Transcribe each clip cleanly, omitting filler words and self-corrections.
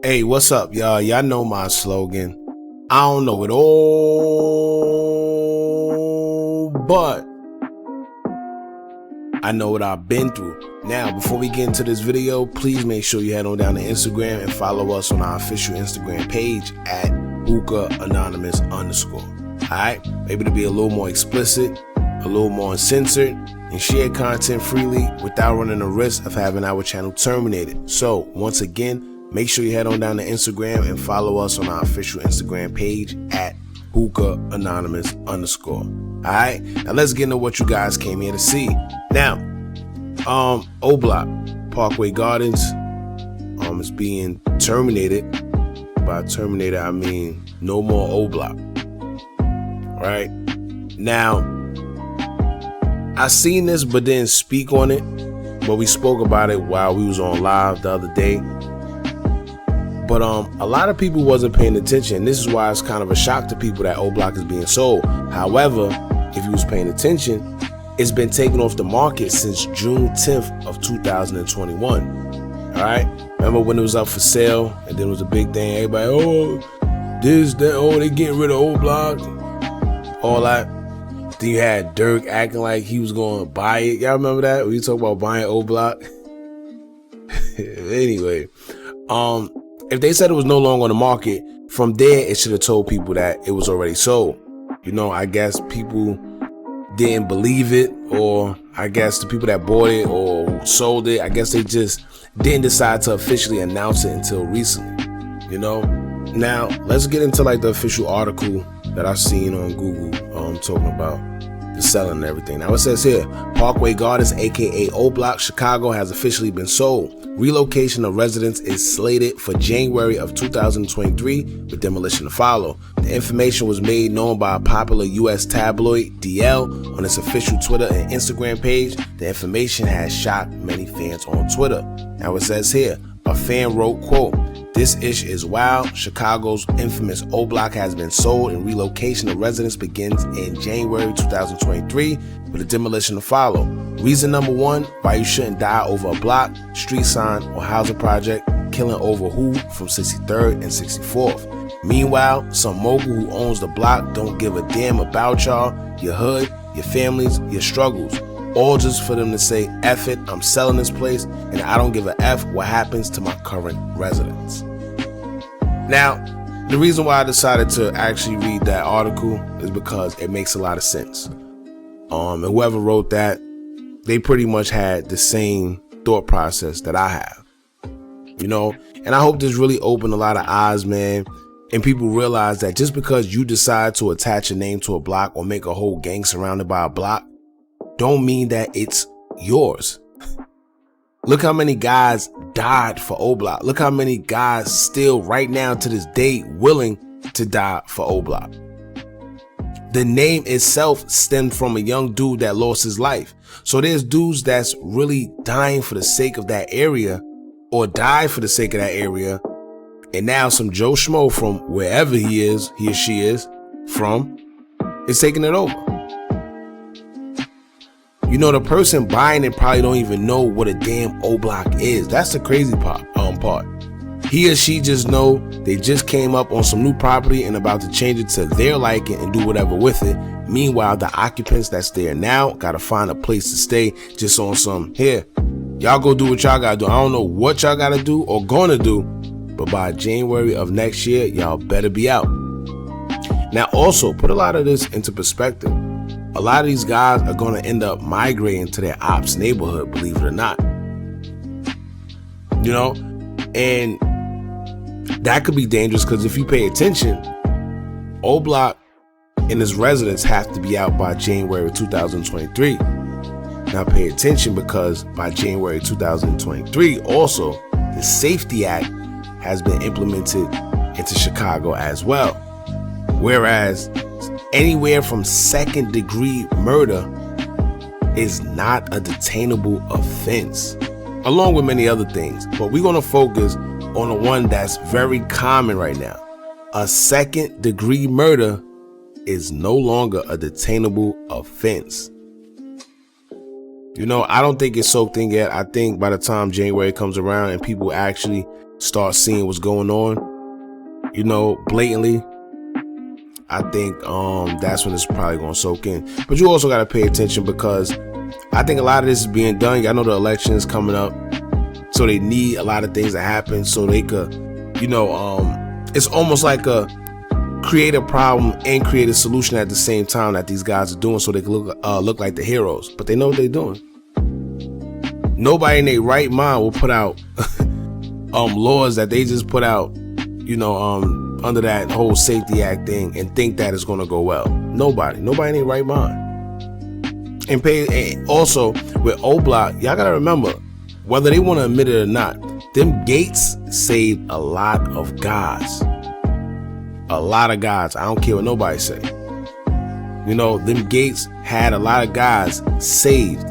Hey, what's up, y'all? Y'all know my slogan. I don't know it all, but I know what I've been through. Now, before we get into this video, please make sure you head on down to Instagram and follow us on our official Instagram page at hookah_anonymous_. Alright? Maybe to be a little more explicit, a little more uncensored, and share content freely without running the risk of having our channel terminated. So, once again, make sure you head on down to Instagram and follow us on our official Instagram page at hookah_anonymous_. Alright, now let's get into what you guys came here to see. Now, OBLOCK, Parkway Gardens, is being terminated. By terminated, I mean no more OBLOCK. Right? Now, I seen this but didn't speak on it, but we spoke about it while we was on live the other day. But a lot of people wasn't paying attention. This is why it's kind of a shock to people that OBLOCK is being sold. However, if you was paying attention, it's been taken off the market since June 10th of 2021. All right. Remember when it was up for sale and then it was a big thing. Everybody, oh, this, that, oh, they getting rid of OBLOCK. All that. Then you had Dirk acting like he was going to buy it. Y'all remember that? When you talk about buying OBLOCK? Anyway, if they said it was no longer on the market, from there, it should have told people that it was already sold. You know, I guess people didn't believe it, or I guess the people that bought it or sold it, I guess they just didn't decide to officially announce it until recently, you know? Now, let's get into like the official article that I've seen on Google talking about the selling and everything. Now it says here, Parkway Gardens, aka OBLOCK, Chicago has officially been sold. Relocation of residents is slated for January of 2023 with demolition to follow. The information was made known by a popular U.S. tabloid, Yall, on its official Twitter and Instagram page. The information has shocked many fans on Twitter. Now it says here, a fan wrote, quote, "This ish is wild. Chicago's infamous OBLOCK has been sold and relocation of residents begins in January 2023 with a demolition to follow. Reason number one, why you shouldn't die over a block, street sign, or housing project, killing over who from 63rd and 64th. Meanwhile, some mogul who owns the block don't give a damn about y'all, your hood, your families, your struggles. All just for them to say, F it, I'm selling this place, and I don't give a F what happens to my current residents." Now, the reason why I decided to actually read that article is because it makes a lot of sense. And whoever wrote that, they pretty much had the same thought process that I have. You know, and I hope this really opened a lot of eyes, man, and people realize that just because you decide to attach a name to a block or make a whole gang surrounded by a block, don't mean that it's yours. Look how many guys died for OBLOCK. Look how many guys still right now to this day willing to die for OBLOCK. The name itself stemmed from a young dude that lost his life. So there's dudes that's really dying for the sake of that area or died for the sake of that area. And now some Joe Schmo from wherever he or she is from is taking it over. You know, the person buying it probably don't even know what a damn OBLOCK is. That's the crazy part. He or she just know they just came up on some new property and about to change it to their liking and do whatever with it. Meanwhile, the occupants that's there now gotta find a place to stay just on some, here, y'all go do what y'all gotta do. I don't know what y'all gotta do or gonna do, but by January of next year, y'all better be out. Now also, put a lot of this into perspective. A lot of these guys are going to end up migrating to their ops neighborhood, believe it or not. You know, and that could be dangerous because if you pay attention, OBLOCK and its residents have to be out by January 2023. Now pay attention because by January 2023, also, the Safety Act has been implemented into Chicago as well. Whereas anywhere from second-degree murder is not a detainable offense, along with many other things. But we're going to focus on the one that's very common right now. A second-degree murder is no longer a detainable offense. You know, I don't think it's soaked in yet. I think by the time January comes around and people actually start seeing what's going on, blatantly, I think that's when it's probably going to soak in. But you also got to pay attention, because I think a lot of this is being done. Y'all know the election is coming up, so they need a lot of things to happen so they could, it's almost like a create a problem and create a solution at the same time that these guys are doing, so they can look like the heroes. But they know what they're doing. Nobody in their right mind will put out laws that they just put out, under that whole Safety Act thing and think that it's going to go well. Nobody in their right mind. And also with OBLOCK, y'all gotta remember, whether they want to admit it or not, them gates saved a lot of guys. A lot of guys. I don't care what nobody say. Them gates had a lot of guys saved.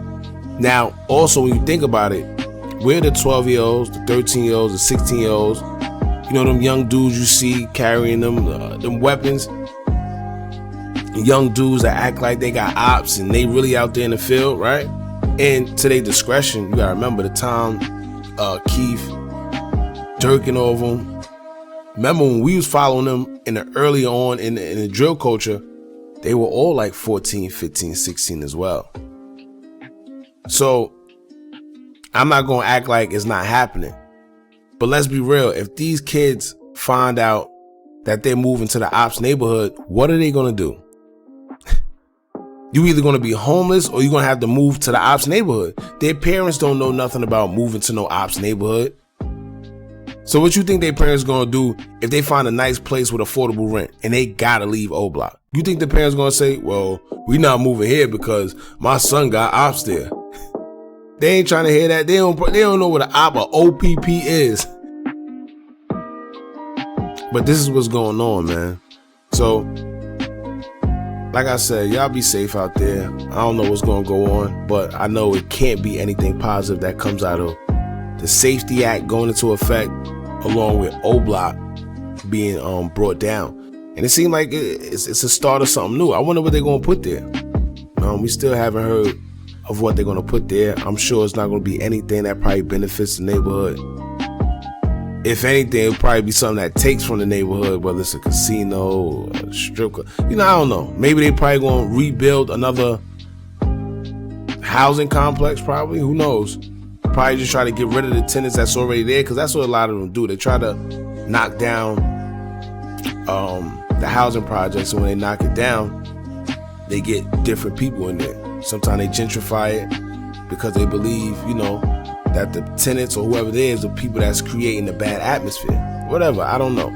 Now, also, when you think about it, we're the 12-year-olds, the 13-year-olds, the 16-year-olds, them young dudes you see carrying them weapons. Young dudes that act like they got ops and they really out there in the field, right? And to their discretion, you gotta remember the time Keith jerking over them. Remember when we was following them early on in the drill culture, they were all like 14, 15, 16 as well. So I'm not gonna act like it's not happening. But let's be real, if these kids find out that they're moving to the ops neighborhood, what are they gonna do? You either gonna be homeless or you're gonna have to move to the ops neighborhood. Their parents don't know nothing about moving to no ops neighborhood. So what you think their parents gonna do if they find a nice place with affordable rent and they gotta leave OBLOCK? You think the parents gonna say, well, we not moving here because my son got ops there? They ain't trying to hear that. They don't know what an op or OPP is. But this is what's going on, man. So, like I said, y'all be safe out there. I don't know what's going to go on, but I know it can't be anything positive that comes out of the Safety Act going into effect, along with OBLOCK being brought down. And it seemed like it's a start of something new. I wonder what they're going to put there. We still haven't heard of what they're going to put there. I'm sure it's not going to be anything that probably benefits the neighborhood. If anything, it'll probably be something that takes from the neighborhood, whether it's a casino or a strip club. I don't know. Maybe they probably going to rebuild another housing complex, probably. Who knows? Probably just try to get rid of the tenants that's already there, because that's what a lot of them do. They try to knock down the housing projects, and when they knock it down, they get different people in there. Sometimes they gentrify it because they believe, that the tenants or whoever there is the people that's creating the bad atmosphere. Whatever, I don't know.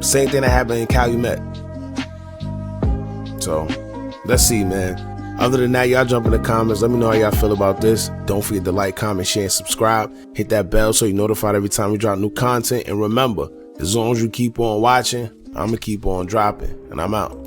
Same thing that happened in Calumet. So, let's see, man. Other than that, y'all jump in the comments. Let me know how y'all feel about this. Don't forget to like, comment, share, and subscribe. Hit that bell so you're notified every time we drop new content. And remember, as long as you keep on watching, I'm going to keep on dropping. And I'm out.